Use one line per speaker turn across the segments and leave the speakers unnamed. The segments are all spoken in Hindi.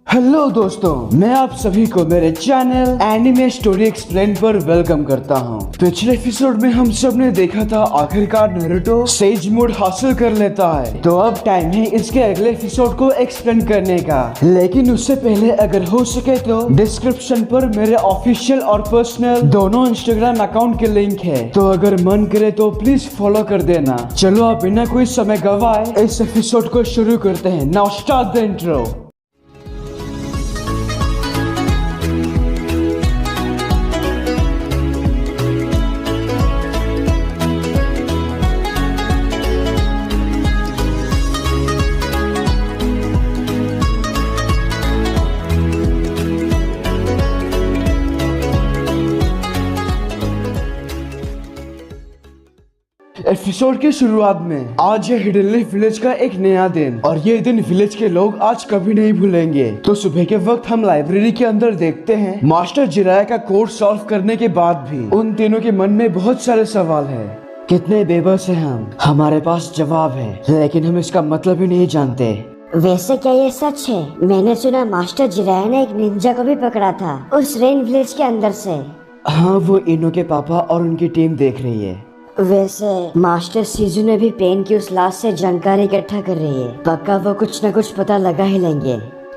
हेलो दोस्तों, मैं आप सभी को मेरे चैनल एनिमे स्टोरी एक्सप्लेन पर वेलकम करता हूं। पिछले एपिसोड में हम सब ने देखा था आखिरकार नारुतो सेज मोड हासिल कर लेता है, तो अब टाइम है इसके अगले एपिसोड को एक्सप्लेन करने का। लेकिन उससे पहले अगर हो सके तो डिस्क्रिप्शन पर मेरे ऑफिशियल और पर्सनल दोनों इंस्टाग्राम अकाउंट के लिंक है, तो अगर मन करे तो प्लीज फॉलो कर देना। चलो आप बिना कोई समय गवाए इस एपिसोड को शुरू करते हैं। Now start the intro. Episode की शुरुआत में आज है हिडन लीफ विलेज का एक नया दिन, और ये दिन विलेज के लोग आज कभी नहीं भूलेंगे। तो सुबह के वक्त हम लाइब्रेरी के अंदर देखते हैं मास्टर जिराया का कोड सॉल्व करने के बाद भी उन तीनों के मन में बहुत सारे सवाल है। कितने बेबस है हम, हमारे पास जवाब है लेकिन हम इसका मतलब ही नहीं जानते।
वैसे क्या ये सच है? मैंने सुना मास्टर जिराया ने एक निंजा को भी पकड़ा था उस रेन विलेज के अंदर से।
हाँ, वो इनो के पापा और उनकी टीम देख रही है।
वैसे मास्टर सीजू ने भी पेन की उस लाश से जानकारी इकट्ठा कर रही है। पक्का वो कुछ न कुछ पता लगा ही लेंगे।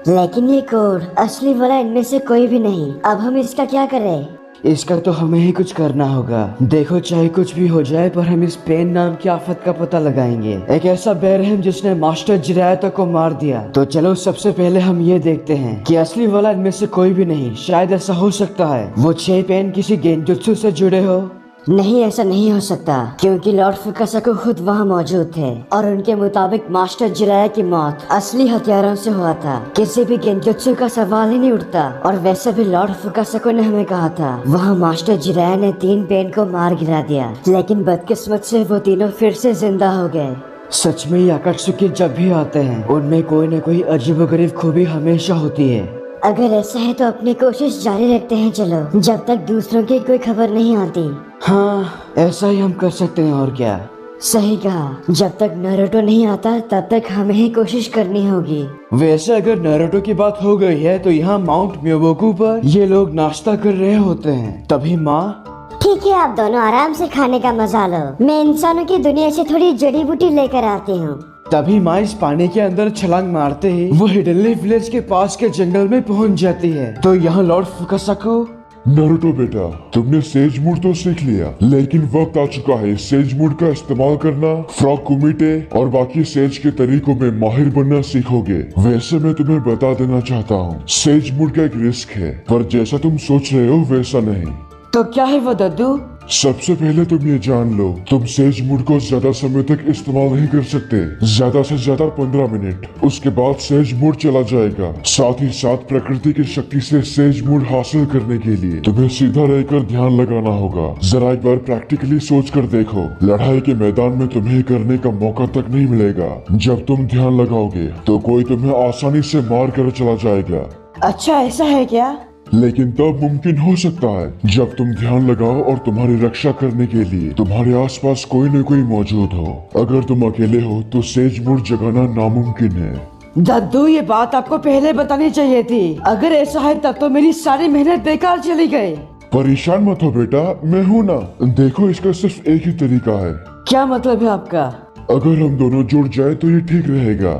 लेकिन ये कोड असली वाला इनमें से कोई भी नहीं। अब हम इसका क्या करें?
इसका तो हमें ही कुछ करना होगा। देखो, चाहे कुछ भी हो जाए पर हम इस पेन नाम की आफत का पता लगाएंगे। एक ऐसा बेरहम जिसने मास्टर जिराया तक को मार दिया। तो चलो सबसे पहले हम ये देखते हैं कि असली वाला इनमें से कोई भी नहीं। शायद ऐसा हो सकता है वो 6 पेन किसी गेंजुत्सु से जुड़े हो।
नहीं, ऐसा नहीं हो सकता क्योंकि लॉर्ड फुकासाको खुद वहाँ मौजूद थे और उनके मुताबिक मास्टर जिराया की मौत असली हथियारों से हुआ था। किसी भी गेंजुत्सु का सवाल ही नहीं उठता। और वैसे भी लॉर्ड फुकासाको ने हमें कहा था वहाँ मास्टर जिराया ने 3 पेन को मार गिरा दिया, लेकिन बदकिस्मत से वो तीनों फिर से जिंदा हो गए।
सच में याकात्सुकी जब भी आते हैं उनमें कोई न कोई अजीबोगरीब खूबी हमेशा होती है।
अगर ऐसा है तो अपनी कोशिश जारी रखते हैं, चलो, जब तक दूसरों की कोई खबर नहीं आती।
हाँ, ऐसा ही हम कर सकते हैं। और क्या?
सही कहा। जब तक नारुतो नहीं आता तब तक हमें ही कोशिश करनी होगी।
वैसे अगर नारुतो की बात हो गई है तो यहाँ माउंट म्योबोकू पर ये लोग नाश्ता कर रहे होते हैं। तभी माँ,
ठीक है, आप दोनों आराम से खाने का मजा लो। मैं इंसानों की दुनिया से थोड़ी जड़ी बूटी लेकर आती हूँ।
तभी माँ इस पानी के अंदर छलांग मारते ही वो हिडन लीफ विलेज के पास के जंगल में पहुँच जाती है। तो यहाँ लॉर्ड फुकासाको,
नारुतो बेटा, तुमने सेज मूड तो सीख लिया, लेकिन वक्त आ चुका है सेज मूड का इस्तेमाल करना। फ्रॉग कुमिटे और बाकी सेज के तरीकों में माहिर बनना सीखोगे। वैसे मैं तुम्हें बता देना चाहता हूँ, सेज मूड का एक रिस्क है, पर जैसा तुम सोच रहे हो वैसा नहीं।
तो क्या है वो दद्दू?
सबसे पहले तुम ये जान लो, तुम सेज मूड को ज्यादा समय तक इस्तेमाल नहीं कर सकते, ज्यादा से ज्यादा 15 मिनट। उसके बाद सेज मूड चला जाएगा। साथ ही साथ प्रकृति की शक्ति से सेज मूड हासिल करने के लिए तुम्हें सीधा रहकर ध्यान लगाना होगा। जरा एक बार प्रैक्टिकली सोच कर देखो, लड़ाई के मैदान में तुम्हें करने का मौका तक नहीं मिलेगा। जब तुम ध्यान लगाओगे तो कोई तुम्हें आसानी से मार कर चला जाएगा।
अच्छा, ऐसा है क्या?
लेकिन तब मुमकिन हो सकता है जब तुम ध्यान लगाओ और तुम्हारी रक्षा करने के लिए तुम्हारे आसपास कोई न कोई मौजूद हो। अगर तुम अकेले हो तो सेज मूड जगाना नामुमकिन है।
दद्दू, ये बात आपको पहले बतानी चाहिए थी। अगर ऐसा है तब तो मेरी सारी मेहनत बेकार चली गई।
परेशान मत हो बेटा, मैं हूँ ना। देखो, इसका सिर्फ एक ही तरीका है।
क्या मतलब है आपका?
अगर हम दोनों जुड़ जाए तो ये ठीक रहेगा।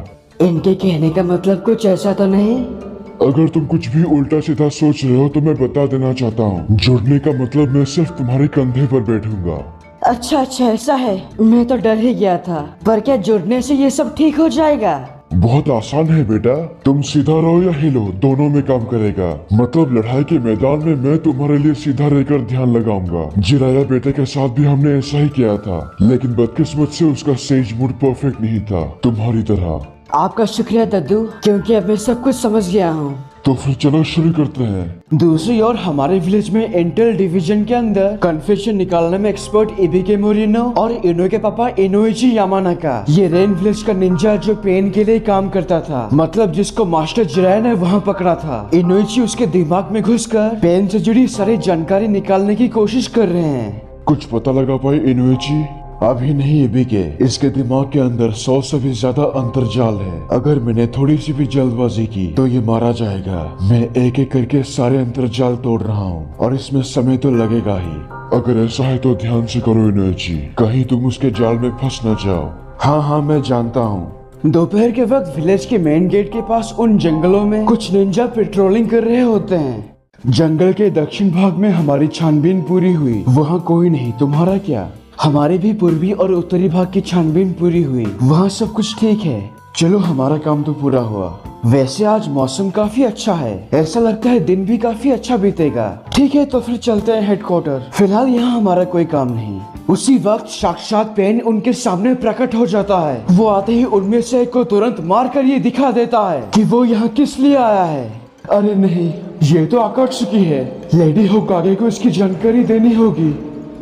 इनके कहने का मतलब कुछ ऐसा तो नहीं?
अगर तुम कुछ भी उल्टा सीधा सोच रहे हो तो मैं बता देना चाहता हूँ, जुड़ने का मतलब मैं सिर्फ तुम्हारे कंधे पर बैठूंगा।
अच्छा अच्छा, ऐसा है। मैं तो डर ही गया था। पर क्या जुड़ने से ये सब ठीक हो जाएगा?
बहुत आसान है बेटा, तुम सीधा रहो या हिलो, दोनों में काम करेगा। मतलब लड़ाई के मैदान में मैं तुम्हारे लिए सीधा रहकर ध्यान लगाऊंगा। जिराया बेटे के साथ भी हमने ऐसा ही किया था, लेकिन बदकिस्मत से उसका सेज मूड परफेक्ट नहीं था, तुम्हारी तरह।
आपका शुक्रिया दद्दू, क्योंकि अब मैं सब कुछ समझ गया हूँ।
तो फिर चलो शुरू करते हैं।
दूसरी ओर हमारे विलेज में इंटेल डिवीजन के अंदर कन्फ्यूजन निकालने में एक्सपर्ट इबिके मोरिनो और इनो के पापा इनोइची यामानाका, ये रेन विलेज का निंजा जो पेन के लिए काम करता था, मतलब जिसको मास्टर जिराया ने वहाँ पकड़ा था। इनोइची उसके दिमाग में घुसकर पेन से जुड़ी सारी जानकारी निकालने की कोशिश कर रहे हैं।
कुछ पता लगा पाए इनोइची? अभी नहीं एबीके, इसके दिमाग के अंदर 100 से भी ज्यादा अंतर्जाल है। अगर मैंने थोड़ी सी भी जल्दबाजी की तो ये मारा जाएगा। मैं एक एक करके सारे अंतर्जाल तोड़ रहा हूँ और इसमें समय तो लगेगा ही। अगर ऐसा है तो ध्यान से करो इनर्जी, कहीं तुम उसके जाल में फंस न जाओ।
हाँ मैं जानता हूँ। दोपहर के वक्त विलेज के मेन गेट के पास उन जंगलों में कुछ निंजा पेट्रोलिंग कर रहे होते हैं। जंगल के दक्षिण भाग में हमारी छानबीन पूरी हुई, वहाँ कोई नहीं। तुम्हारा क्या? हमारे भी पूर्वी और उत्तरी भाग की छानबीन पूरी हुई, वहाँ सब कुछ ठीक है। चलो हमारा काम तो पूरा हुआ। वैसे आज मौसम काफी अच्छा है, ऐसा लगता है दिन भी काफी अच्छा बीतेगा। ठीक है तो फिर चलते हैं हेडक्वार्टर। फिलहाल यहाँ हमारा कोई काम नहीं। उसी वक्त साक्षात पेन उनके सामने प्रकट हो जाता है। वो आते ही उनमें से एक को तुरंत मार कर ये दिखा देता है कि वो यहाँ किस लिए आया है। अरे नहीं, ये तो आकात्सुकी है। लेडी होकागे को इसकी जानकारी देनी होगी।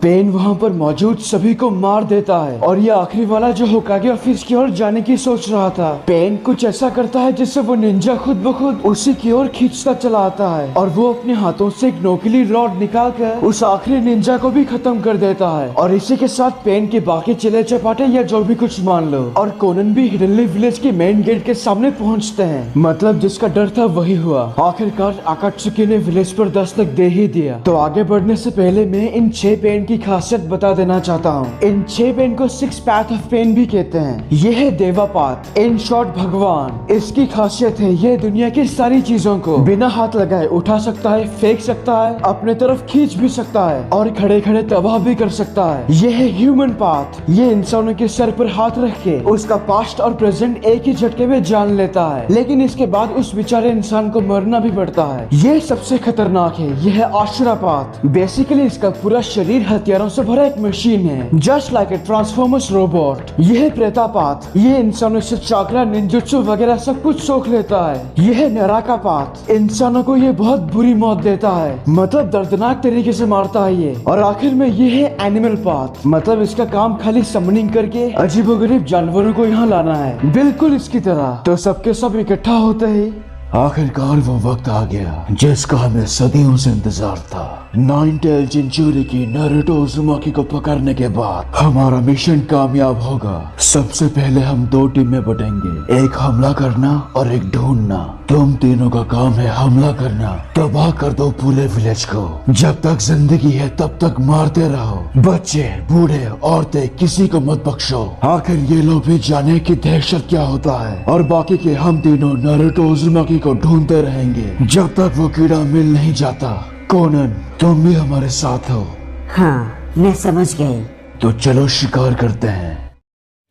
पेन वहाँ पर मौजूद सभी को मार देता है और ये आखिरी वाला जो होकागे ऑफिस की ओर जाने की सोच रहा था। पेन कुछ ऐसा करता है जिससे वो निंजा खुद ब खुद उसी की ओर खींचता चला आता है और वो अपने हाथों से एक नोकीली रॉड निकाल कर उस आखिरी निंजा को भी खत्म कर देता है। और इसी के साथ पेन के बाकी चिले चपाटे या जो भी कुछ मान लो और कोनन भी हिडनली विलेज के मेन गेट के सामने पहुँचते हैं। मतलब जिसका डर था वही हुआ। आखिरकार आकात्सुकी ने विलेज पर दस्तक दे ही दिया। तो आगे बढ़ने से पहले मैं इन 6 पेन की खासियत बता देना चाहता हूँ। इन 6 पेन को 6 पैथ ऑफ पेन भी कहते हैं। ये है देवापात, इन शॉर्ट भगवान। इसकी खासियत है ये दुनिया की सारी चीजों को बिना हाथ लगाए उठा सकता है, फेंक सकता है, अपने तरफ खींच भी सकता है और खड़े खड़े तबाह भी कर सकता है। ये है ह्यूमन पाथ, ये इंसानों के सर पर हाथ रख के उसका पास्ट और प्रेजेंट एक ही झटके में जान लेता है, लेकिन इसके बाद उस बेचारे इंसान को मरना भी पड़ता है। ये सबसे खतरनाक है। यह है आशुरा पाथ। बेसिकली इसका पूरा शरीर हथियारों से भरा एक मशीन है, just like a transformers robot. यह प्रेतापात, ये इंसानों से चाकरा, निंजुत्सु वगैरह सब कुछ सोख लेता है। यह नराका पात, इंसानों को ये बहुत बुरी मौत देता है, मतलब दर्दनाक तरीके से मारता है ये। और आखिर में ये है एनिमल पात, मतलब इसका काम खाली समनिंग करके अजीबोगरीब जानवरों को यहाँ लाना है, बिल्कुल इसकी तरह। तो सबके सब इकट्ठा होते ही आखिरकार वो वक्त आ गया जिसका हमें सदियों से इंतजार था। 9 टेल जिंचुरी की नारुतो उज़ुमाकी को पकड़ने के बाद हमारा मिशन कामयाब होगा। सबसे पहले हम 2 टीम में बटेंगे, एक हमला करना और एक ढूंढना। तुम तीनों का काम है हमला करना, तबाह कर दो पूरे विलेज को। जब तक जिंदगी है तब तक मारते रहो, बच्चे, बूढ़े, औरतें, किसी को मत बख्शो। आखिर ये लोग भी जाने की दहशत क्या होता है। और बाकी के हम तीनों नारुतो उज़ुमाकी को ढूंढते रहेंगे जब तक वो कीड़ा मिल नहीं जाता। कोनन, तुम भी हमारे साथ हो?
हाँ, मैं समझ गई।
तो चलो शिकार करते हैं।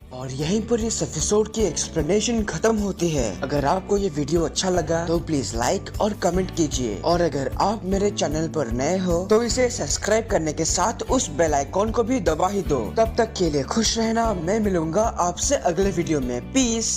और यहीं पर इस एपिसोड की एक्सप्लेनेशन खत्म होती है। अगर आपको ये वीडियो अच्छा लगा तो प्लीज लाइक और कमेंट कीजिए, और अगर आप मेरे चैनल पर नए हो तो इसे सब्सक्राइब करने के साथ उस बेल आइकॉन को भी दबा ही दो। तब तक के लिए खुश रहना। मैं मिलूंगा आपसे अगले वीडियो में। पीस।